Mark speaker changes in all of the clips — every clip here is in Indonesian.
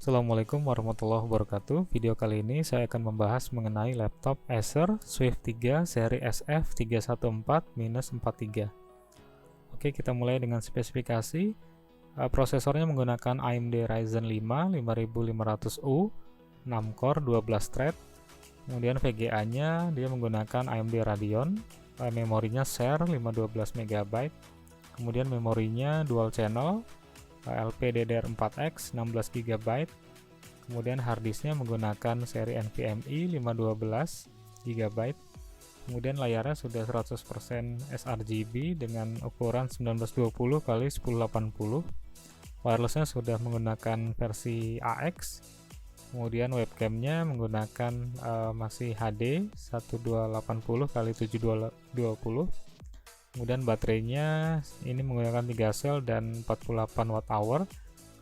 Speaker 1: Assalamualaikum warahmatullahi wabarakatuh. Video kali ini saya akan membahas mengenai laptop Acer Swift 3 seri SF314-43. Oke, kita mulai dengan spesifikasi. Prosesornya menggunakan AMD Ryzen 5 5500U, 6 core, 12 thread. Kemudian VGA-nya dia menggunakan AMD Radeon. Memorinya share 512 MB. Kemudian memorinya dual channel LPDDR4X 16 GB. Kemudian harddisknya menggunakan seri NVMe 512 GB. Kemudian layarnya sudah 100% sRGB dengan ukuran 1920 x 1080. Wirelessnya sudah menggunakan versi AX. Kemudian webcamnya menggunakan masih HD 1280 x 720. Kemudian baterainya ini menggunakan 3 sel dan 48 Wh.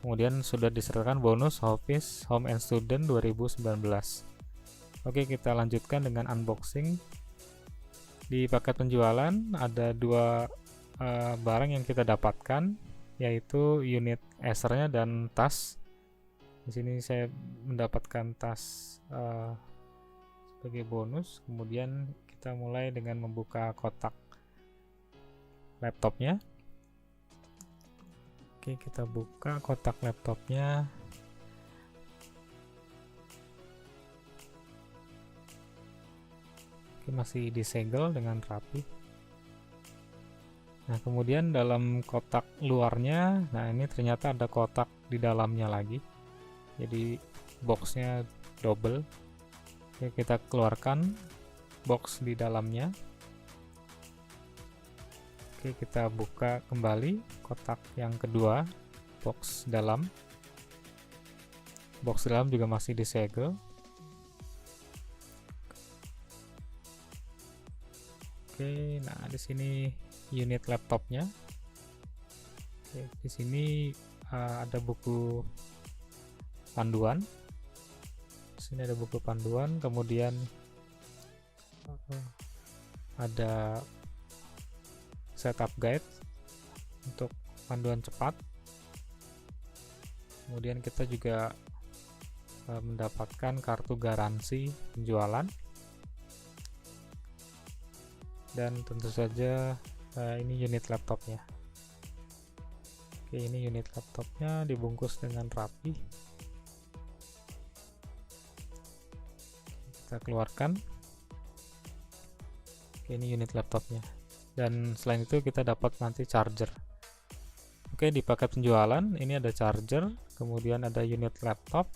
Speaker 1: Kemudian sudah disertakan bonus Office Home and Student 2019. Oke, kita lanjutkan dengan unboxing. Di paket penjualan ada dua barang yang kita dapatkan, yaitu unit Acer-nya dan tas. Di sini saya mendapatkan tas sebagai bonus. Kemudian kita mulai dengan membuka kotak laptopnya. Oke, kita buka kotak laptopnya. Oke, masih disegel dengan rapi. Nah, kemudian dalam kotak luarnya, nah ini ternyata ada kotak di dalamnya lagi. Jadi boxnya double. Oke, kita keluarkan box di dalamnya. Oke, kita buka kembali kotak yang kedua, box dalam. Box dalam juga masih disegel. Oke, nah di sini unit laptopnya. Oke, di sini ada buku panduan. Di sini ada buku panduan, kemudian ada setup guide untuk panduan cepat. Kemudian kita juga mendapatkan kartu garansi penjualan, dan tentu saja ini unit laptopnya. Oke, ini unit laptopnya dibungkus dengan rapi. Kita keluarkan. Oke, ini unit laptopnya. Dan selain itu kita dapat nanti charger. Oke, di paket penjualan ini ada charger, kemudian ada unit laptop,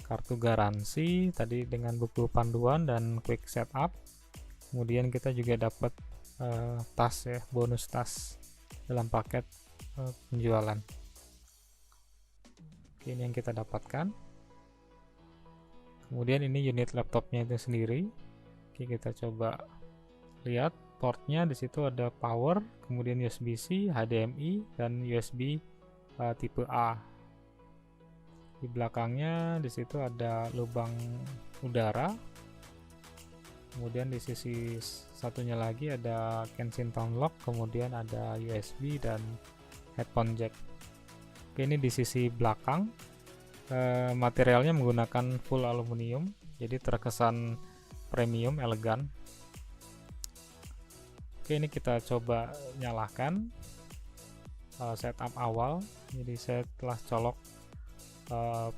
Speaker 1: kartu garansi tadi dengan buku panduan dan quick setup. Kemudian kita juga dapat tas ya, bonus tas dalam paket penjualan. Oke, ini yang kita dapatkan. Kemudian ini unit laptopnya itu sendiri. Oke, kita coba lihat. Portnya di situ ada power, kemudian USB-C, HDMI, dan USB tipe A. Di belakangnya di situ ada lubang udara. Kemudian di sisi satunya lagi ada Kensington lock, kemudian ada USB dan headphone jack. Oke, ini di sisi belakang. Materialnya menggunakan full aluminium, jadi terkesan premium, elegan. Oke, ini kita coba nyalakan setup awal. Jadi saya telah colok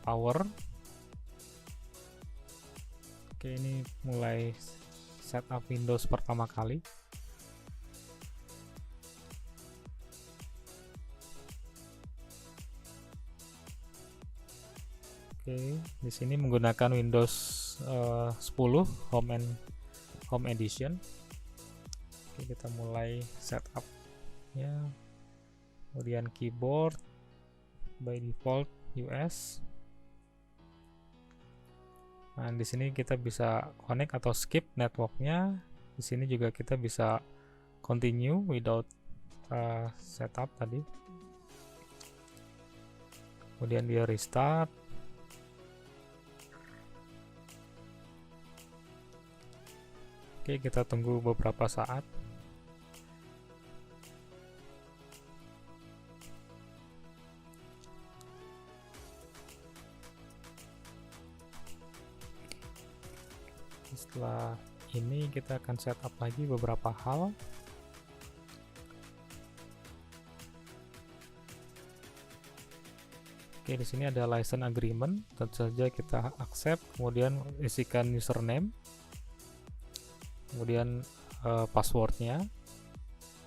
Speaker 1: power. Oke, ini mulai setup Windows pertama kali. Oke, di sini menggunakan Windows 10 Home Edition. Oke, kita mulai setup ya. Kemudian keyboard by default US. Nah, di sini kita bisa connect atau skip networknya. Di sini juga kita bisa continue without setup tadi. Kemudian dia restart. Oke, kita tunggu beberapa saat. Setelah ini kita akan setup lagi beberapa hal. Oke, di sini ada license agreement, tentu saja kita accept, kemudian isikan username, kemudian passwordnya,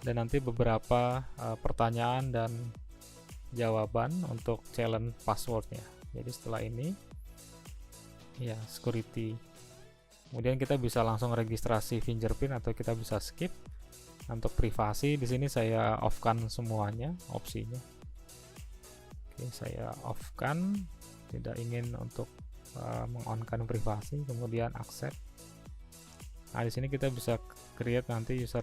Speaker 1: dan nanti beberapa pertanyaan dan jawaban untuk challenge passwordnya. Jadi setelah ini ya security, kemudian kita bisa langsung registrasi fingerprint atau kita bisa skip. Untuk privasi di sini saya off-kan semuanya opsinya. Oke, saya off-kan, tidak ingin untuk meng-on-kan privasi, kemudian accept. Nah, di sini kita bisa create nanti user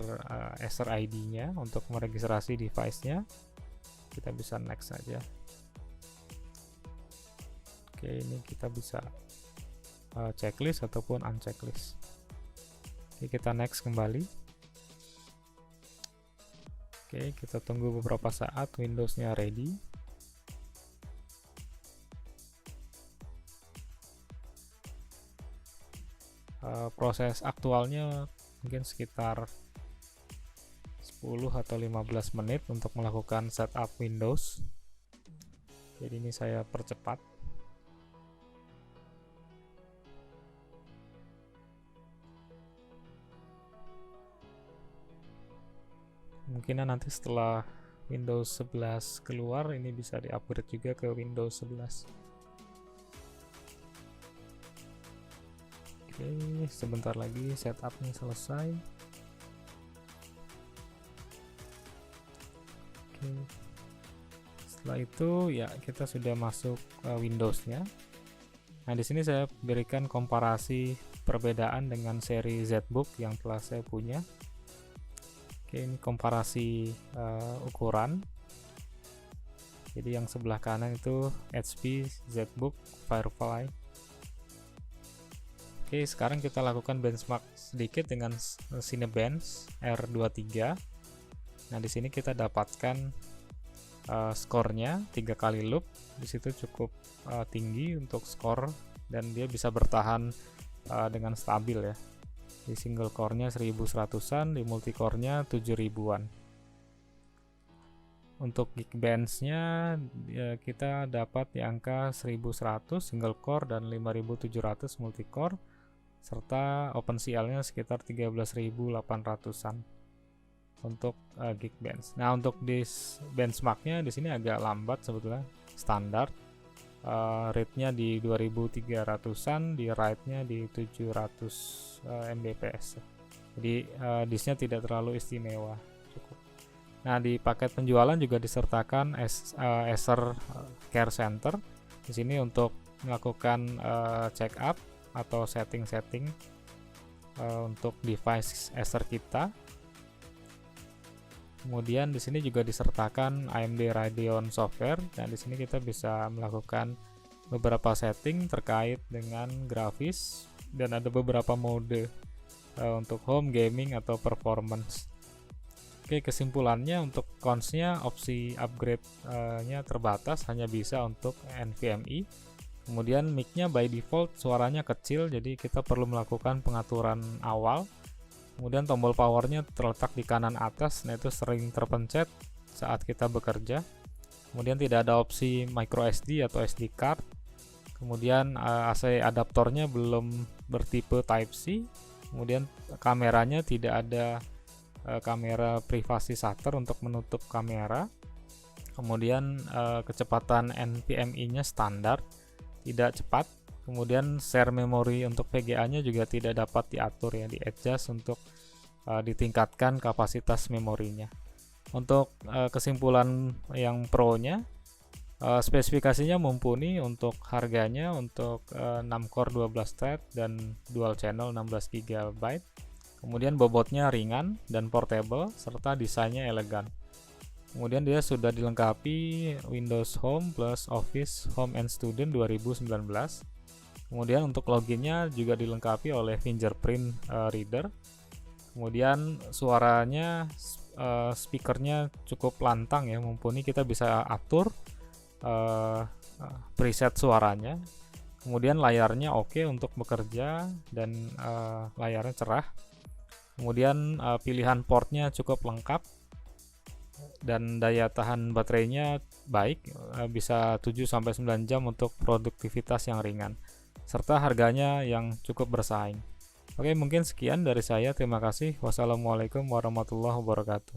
Speaker 1: ID-nya untuk meregistrasi device-nya. Kita bisa next saja. Oke, ini kita bisa checklist ataupun unchecklist. Oke, kita next kembali. Oke, kita tunggu beberapa saat Windows-nya ready. Proses aktualnya mungkin sekitar 10 atau 15 menit untuk melakukan setup Windows. Jadi ini saya percepat. Mungkin nanti setelah Windows 11 keluar, ini bisa di-upgrade juga ke Windows 11. Oke, sebentar lagi setupnya selesai. Oke, setelah itu ya kita sudah masuk Windows-nya. Nah, di sini saya berikan komparasi perbedaan dengan seri ZBook yang telah saya punya. Oke, ini komparasi ukuran. Jadi yang sebelah kanan itu HP ZBook Firefly. Oke, sekarang kita lakukan benchmark sedikit dengan Cinebench R23. Nah, di sini kita dapatkan skornya 3 kali loop. Di situ cukup tinggi untuk skor dan dia bisa bertahan dengan stabil ya. Di single core-nya 1100-an, di multi core-nya 7000-an. Untuk Geekbench-nya ya, kita dapat di angka 1100 single core dan 5700 multi core, serta OpenCL-nya sekitar 13.800-an untuk Geekbench. Nah, untuk di benchmark-nya di sini agak lambat sebetulnya, standar. Rate-nya di 2300-an, di write-nya di 700 Mbps. Jadi disknya tidak terlalu istimewa, cukup. Nah, di paket penjualan juga disertakan Acer Care Center. Di sini untuk melakukan check up atau setting-setting untuk device Acer kita. Kemudian di sini juga disertakan AMD Radeon software, dan di sini kita bisa melakukan beberapa setting terkait dengan grafis dan ada beberapa mode untuk home, gaming atau performance. Oke, kesimpulannya untuk cons-nya opsi upgrade-nya terbatas, hanya bisa untuk NVMe. Kemudian mic-nya by default suaranya kecil, jadi kita perlu melakukan pengaturan awal. Kemudian tombol powernya terletak di kanan atas, nah itu sering terpencet saat kita bekerja. Kemudian tidak ada opsi micro SD atau SD card. Kemudian AC adaptornya belum bertipe Type-C. Kemudian kameranya tidak ada kamera privasi shutter untuk menutup kamera. Kemudian kecepatan NVMe-nya standar, tidak cepat. Kemudian share memori untuk VGA-nya juga tidak dapat diatur ya, di-adjust untuk ditingkatkan kapasitas memorinya. Untuk kesimpulan yang pro-nya, spesifikasinya mumpuni untuk harganya, untuk 6 core 12 thread dan dual channel 16 GB. Kemudian bobotnya ringan dan portable serta desainnya elegan. Kemudian dia sudah dilengkapi Windows Home plus Office Home and Student 2019. Kemudian untuk loginnya juga dilengkapi oleh fingerprint reader. Kemudian suaranya, speakernya cukup lantang ya, mumpuni, kita bisa atur preset suaranya. Kemudian layarnya oke untuk bekerja dan layarnya cerah. Kemudian pilihan portnya cukup lengkap dan daya tahan baterainya baik, bisa 7-9 jam untuk produktivitas yang ringan, serta harganya yang cukup bersaing. Oke, mungkin sekian dari saya. Terima kasih. Wassalamualaikum warahmatullahi wabarakatuh.